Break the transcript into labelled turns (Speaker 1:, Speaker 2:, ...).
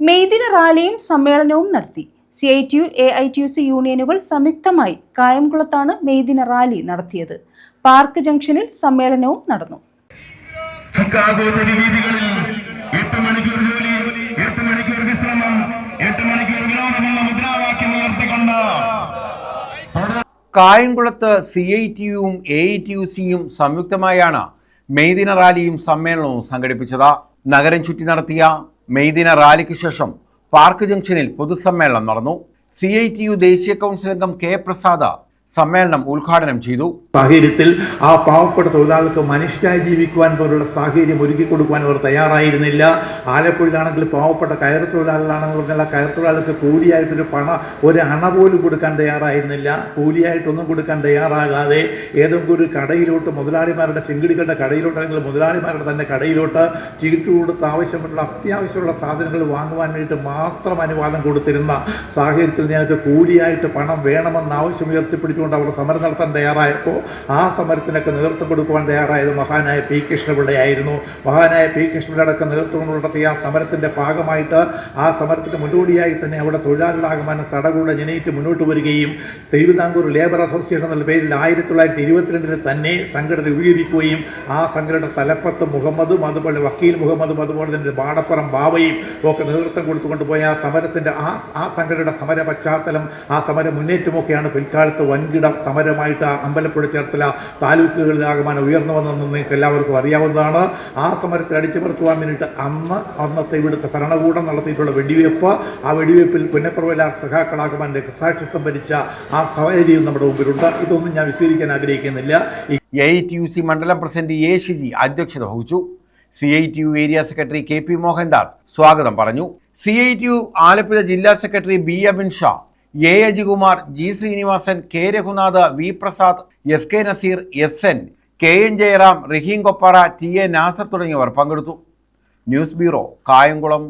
Speaker 1: മെയ്ദിന റാലിയും സമ്മേളനവും നടത്തി. CITU, AITUC യൂണിയനുകൾ സംയുക്തമായി കായംകുളത്താണ് മെയ്ദിന റാലി നടത്തിയത്. പാർക്ക് ജംഗ്ഷനിൽ സമ്മേളനവും നടന്നു.
Speaker 2: ചിക്കാഗോ തെരുവീഥികളിൽ 8 മണിക്കൂർ ജോലി, 8 മണിക്കൂർ വിശ്രമം, 8 മണിക്കൂർ വിനോദമെന്ന മുദ്രാവാക്യം ഉയർത്തിക്കൊണ്ട്
Speaker 3: കായംകുളത്ത് CITUവും AITUCയും സംയുക്തമായാണ് മെയ്ദിന റാലിയും സമ്മേളനവും സംഘടിപ്പിച്ചത്. നഗരം ചുറ്റി നടത്തിയ മെയ്ദിന റാലിക്ക് ശേഷം പാർക്ക് ജംഗ്ഷനിൽ പൊതുസമ്മേളനം നടന്നു. CITU ദേശീയ കൗൺസിൽ അംഗം K. പ്രസാദ് സമ്മേളനം ഉദ്ഘാടനം ചെയ്തു.
Speaker 4: സാഹചര്യത്തിൽ ആ പാവപ്പെട്ട തൊഴിലാളികൾക്ക് മനുഷ്യരായി ജീവിക്കുവാൻ പോലുള്ള സാഹചര്യം ഒരുക്കി കൊടുക്കുവാൻ അവർ തയ്യാറായിരുന്നില്ല. ആലപ്പുഴയിലാണെങ്കിൽ പാവപ്പെട്ട കയർ തൊഴിലാളികളാണെന്ന് പറഞ്ഞാൽ ആ കയർ തൊഴിലാളികൾക്ക് കൂലിയായിട്ടൊരു ഒരു അണ പോലും കൊടുക്കാൻ തയ്യാറായിരുന്നില്ല. കൂലിയായിട്ടൊന്നും കൊടുക്കാൻ തയ്യാറാകാതെ ഏതെങ്കിലും ഒരു കടയിലോട്ട്, മുതലാളിമാരുടെ ചെങ്കിടികളുടെ കടയിലോട്ട് അല്ലെങ്കിൽ മുതലാളിമാരുടെ തന്നെ കടയിലോട്ട് ചീട്ട് കൊടുത്ത് ആവശ്യമുള്ള അത്യാവശ്യമുള്ള സാധനങ്ങൾ വാങ്ങുവാൻ വേണ്ടിയിട്ട് മാത്രം അനുവാദം കൊടുത്തിരുന്ന സാഹചര്യത്തിൽ ഞങ്ങൾക്ക് കൂലിയായിട്ട് പണം വേണമെന്ന് ആവശ്യം ഉയർത്തിപ്പിടിച്ചു അവർ സമരം നടത്താൻ തയ്യാറായപ്പോൾ ആ സമരത്തിനൊക്കെ നേതൃത്വം കൊടുക്കുവാൻ തയ്യാറായത് മഹാനായ P. കൃഷ്ണപിള്ളയായിരുന്നു. മഹാനായ P. കൃഷ്ണപിള്ളയുടെ നേതൃത്വം നടത്തിയ ആ സമരത്തിന്റെ ഭാഗമായിട്ട് ആ സമരത്തിന് മുന്നോടിയായി തന്നെ അവിടെ തൊഴിലാളികളാകുവാൻ സടകുള്ള ജനേറ്റ് മുന്നോട്ട് വരികയും തിരുവിതാംകൂർ ലേബർ അസോസിയേഷൻ എന്ന പേരിൽ 1922 തന്നെ സംഘടന രൂപീകരിക്കുകയും ആ സംഘടന തലപ്പത്ത് മുഹമ്മദും അതുപോലെ വക്കീൽ മുഹമ്മദും അതുപോലെ തന്നെ ബാടപ്പുറം ബാവയും ഒക്കെ നേതൃത്വം കൊടുത്തുകൊണ്ട് പോയ ആ സമരത്തിന്റെ ആ സംഘടനയുടെ സമര പശ്ചാത്തലം, ആ സമര മുന്നേറ്റമൊക്കെയാണ് പിൽക്കാലത്ത് വൻകിട സമരമായിട്ട് അമ്പലപ്പുഴ ചേർത്തല താലൂക്കുകളിലാകുവാൻ ഉയർന്നു വന്നതെന്ന് നിങ്ങൾക്ക് എല്ലാവർക്കും അറിയാവുന്നതാണ്. ആ സമരത്തിൽ അടിച്ചമർത്തുവാൻ വേണ്ടിയിട്ട് അന്നത്തെ ഇവിടുത്തെ ഭരണകൂടം നടത്തിയിട്ടുള്ള വെടിവെപ്പ്, ആ വെടിവെപ്പിൽ പുന്നപ്രവല സഖാക്കളാകുവാൻ രക്തസാക്ഷിത്വം ഭരിച്ച ആ സാഹചര്യം നമ്മുടെ മുമ്പിലുണ്ട്. ഇതൊന്നും ഞാൻ വിശദീകരിക്കാൻ ആഗ്രഹിക്കുന്നില്ല.
Speaker 3: AITUC മണ്ഡലം പ്രസിഡന്റ് A. ഷിജി അധ്യക്ഷത വഹിച്ചു. CITU area secretary KP Mohandas സ്വാഗതം പറഞ്ഞു. CITU ആലപ്പുഴ ജില്ലാ secretary B. Abin Shah, A. Ajikumar, G. Srinivasan, K. Raghunath, V. Prasad, SK Nazeer, SN, KN Jayaram, Rahim Koppara, TA Nasar തുടങ്ങിയവർ പങ്കെടുത്തു. News bureau, Kayamkulam.